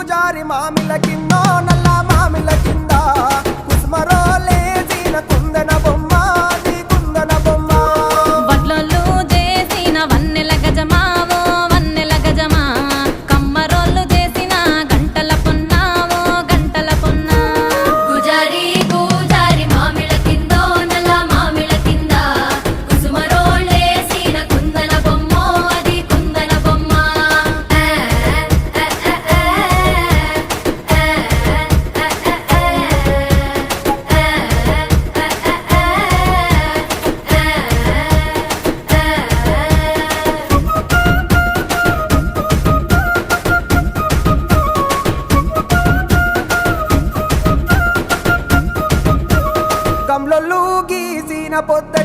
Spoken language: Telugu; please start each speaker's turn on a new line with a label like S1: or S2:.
S1: పూజారి మామిల కిందో నల్ల మామిల కింద కుసుమరోలేసిన కుందన బొమ్మ నీ కుందన బొమ్మ
S2: వడ్లలు చేసిన వన్నెల గజమావో వన్నెల గజమా కమ్మరోళ్ళు చేసిన గంటల పొన్నావో గంటల పొన్నా
S3: పూజారి పూజారి మామిళ్ళ కిందో నల్ల మామిళ్ళ కింద కుసుమరోళ్ళేసిన కుందన బొమ్మ అది కుందన బొమ్మ
S1: గమ్లొల్లు గీసిన పొద్ద